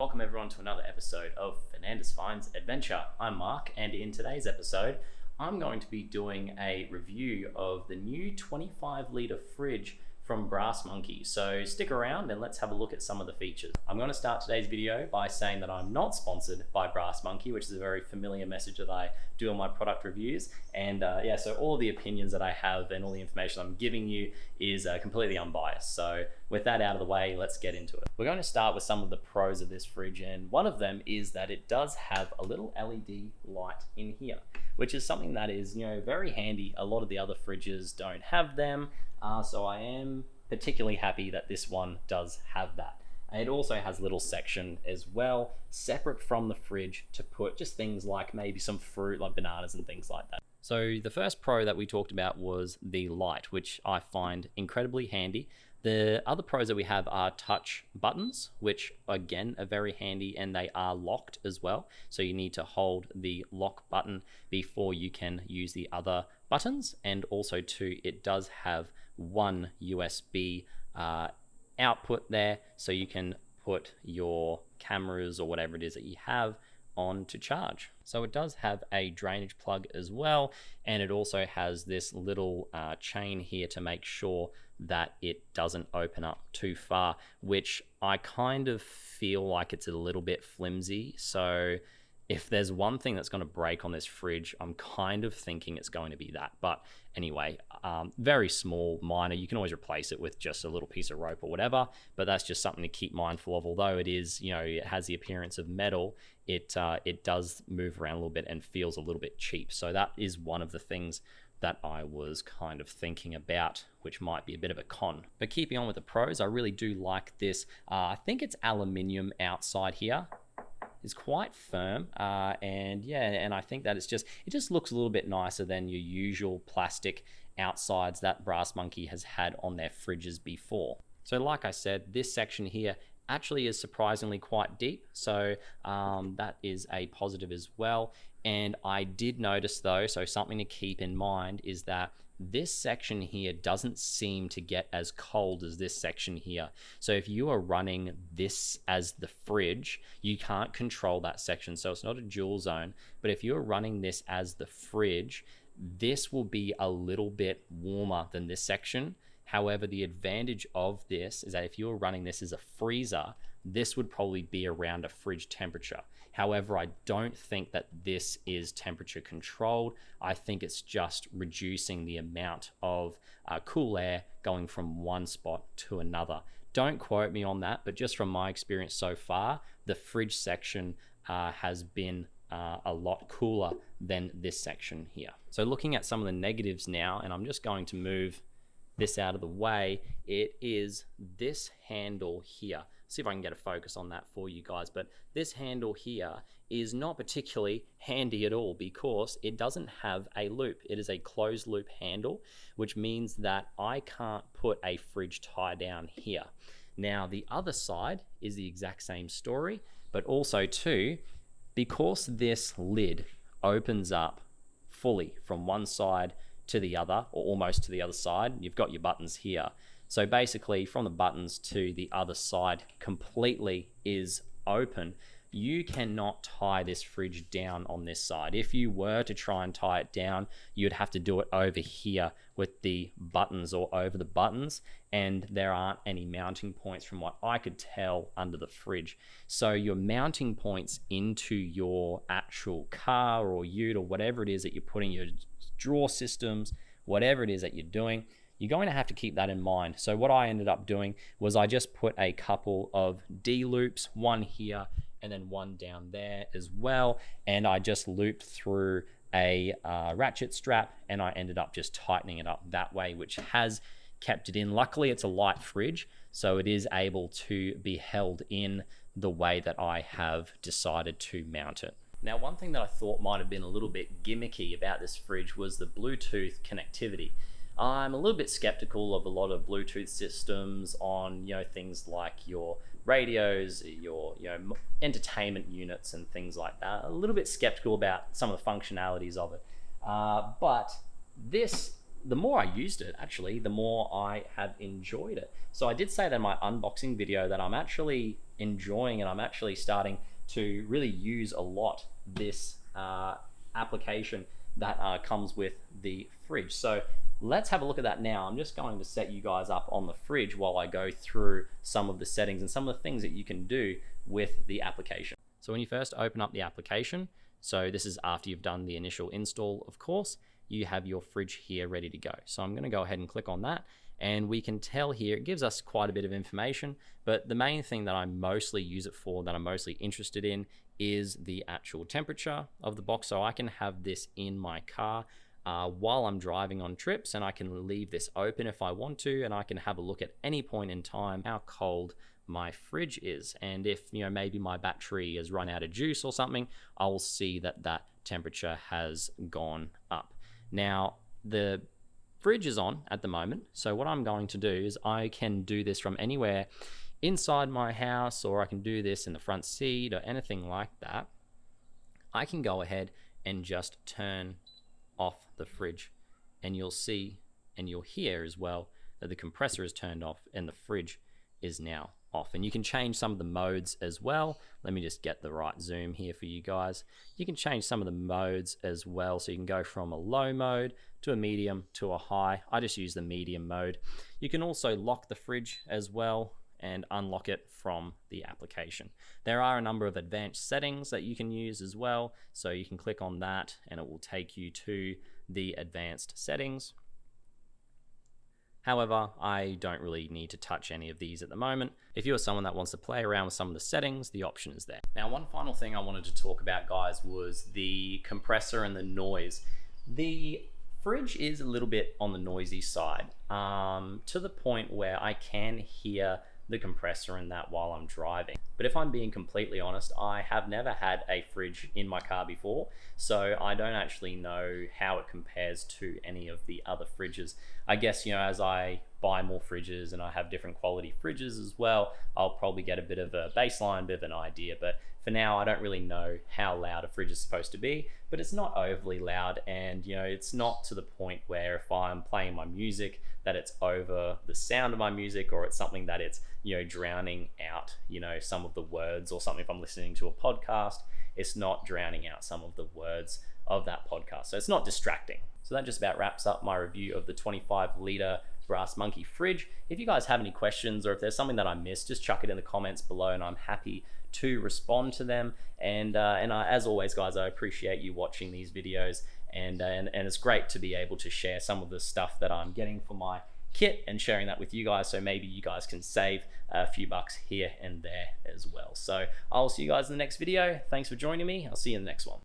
Welcome everyone to another episode of Fernandez Finds Adventure. I'm Mark, and in today's episode, I'm going to be doing a review of the new 25-litre fridge from Brass Monkey. So stick around and let's have a look at some of the features. I'm going to start today's video by saying that I'm not sponsored by Brass Monkey, which is a very familiar message that I do on my product reviews. And so all the opinions that I have and all the information I'm giving you is completely unbiased. So with that out of the way, let's get into it. We're going to start with some of the pros of this fridge, and one of them is that it does have a little LED light in here, which is something that is, very handy. A lot of the other fridges don't have them, so I am particularly happy that this one does have that. It also has a little section as well, separate from the fridge, to put just things like maybe some fruit, like bananas and things like that. So the first pro that we talked about was the light, which I find incredibly handy. The other pros that we have are touch buttons, which again are very handy, and they are locked as well. So you need to hold the lock button before you can use the other buttons. And also too, it does have one USB output there, so you can put your cameras or whatever it is that you have on to charge. So it does have a drainage plug as well, and it also has this little chain here to make sure that it doesn't open up too far, which I kind of feel like it's a little bit flimsy. So if there's one thing that's going to break on this fridge, I'm kind of thinking it's going to be that. But anyway, very small, minor. You can always replace it with just a little piece of rope or whatever, but that's just something to keep mindful of. Although it is, it has the appearance of metal, it does move around a little bit and feels a little bit cheap. So that is one of the things that I was kind of thinking about, which might be a bit of a con. But keeping on with the pros, I really do like this. I think it's aluminium outside here. Is quite firm, and I think that it just looks a little bit nicer than your usual plastic outsides that Brass Monkey has had on their fridges before. So like I said, this section here actually is surprisingly quite deep, so that is a positive as well. And I did notice though, so something to keep in mind is that this section here doesn't seem to get as cold as this section here. So if you are running this as the fridge, you can't control that section. So it's not a dual zone, but if you're running this as the fridge, this will be a little bit warmer than this section. However, the advantage of this is that if you're running this as a freezer, this would probably be around a fridge temperature. However, I don't think that this is temperature controlled. I think it's just reducing the amount of cool air going from one spot to another. Don't quote me on that, but just from my experience so far, the fridge section has been a lot cooler than this section here. So looking at some of the negatives now, and I'm just going to move this out of the way, it is this handle here. See if I can get a focus on that for you guys, but this handle here is not particularly handy at all because it doesn't have a loop. It is a closed loop handle, which means that I can't put a fridge tie down here. Now the other side is the exact same story, but also too, because this lid opens up fully from one side to the other, or almost to the other side, you've got your buttons here. So basically from the buttons to the other side completely is open. You cannot tie this fridge down on this side. If you were to try and tie it down, you'd have to do it over here with the buttons or over the buttons, and there aren't any mounting points from what I could tell under the fridge. So your mounting points into your actual car or ute or whatever it is that you're putting your drawer systems, whatever it is that you're doing, you're going to have to keep that in mind. So what I ended up doing was I just put a couple of D loops, one here and then one down there as well. And I just looped through a ratchet strap and I ended up just tightening it up that way, which has kept it in. Luckily, it's a light fridge, so it is able to be held in the way that I have decided to mount it. Now, one thing that I thought might have been a little bit gimmicky about this fridge was the Bluetooth connectivity. I'm a little bit skeptical of a lot of Bluetooth systems on, things like your radios, your entertainment units and things like that. A little bit skeptical about some of the functionalities of it. But this, the more I used it, actually, the more I have enjoyed it. So I did say that in my unboxing video that I'm actually enjoying, and I'm actually starting to really use a lot this application that comes with the fridge. So let's have a look at that now. I'm just going to set you guys up on the fridge while I go through some of the settings and some of the things that you can do with the application. So when you first open up the application, so this is after you've done the initial install, of course, you have your fridge here ready to go. So I'm going to go ahead and click on that, and we can tell here it gives us quite a bit of information, but the main thing that I mostly use it for, that I'm mostly interested in, is the actual temperature of the box. So I can have this in my car while I'm driving on trips, and I can leave this open if I want to, and I can have a look at any point in time how cold my fridge is. And if, you know, maybe my battery has run out of juice or something, I'll see that that temperature has gone up. Now, the fridge is on at the moment, so what I'm going to do is I can do this from anywhere inside my house, or I can do this in the front seat or anything like that. I can go ahead and just turn off the fridge, and you'll see and you'll hear as well that the compressor is turned off and the fridge is now off. And you can change some of the modes as well. Let me just get the right zoom here for you guys. You can change some of the modes as well, so you can go from a low mode to a medium to a high. I just use the medium mode. You can also lock the fridge as well and unlock it from the application. There are a number of advanced settings that you can use as well, so you can click on that and it will take you to the advanced settings. However, I don't really need to touch any of these at the moment. If you're someone that wants to play around with some of the settings, the option is there. Now, one final thing I wanted to talk about, guys, was the compressor and the noise. The fridge is a little bit on the noisy side, to the point where I can hear the compressor and that while I'm driving. But if I'm being completely honest, I have never had a fridge in my car before, so I don't actually know how it compares to any of the other fridges. I guess, you know, as I buy more fridges and I have different quality fridges as well, I'll probably get a bit of a baseline, bit of an idea. But for now, I don't really know how loud a fridge is supposed to be, but it's not overly loud, and you know, it's not to the point where if I'm playing my music that it's over the sound of my music, or it's something that it's, you know, drowning out, you know, some of the words or something. If I'm listening to a podcast, it's not drowning out some of the words of that podcast, so it's not distracting. So that just about wraps up my review of the 25-liter Brass Monkey fridge. If you guys have any questions, or if there's something that I missed, just chuck it in the comments below and I'm happy to respond to them. And as always, guys, I appreciate you watching these videos, and it's great to be able to share some of the stuff that I'm getting for my kit and sharing that with you guys, so maybe you guys can save a few bucks here and there as well. So I'll see you guys in the next video. Thanks for joining me. I'll see you in the next one.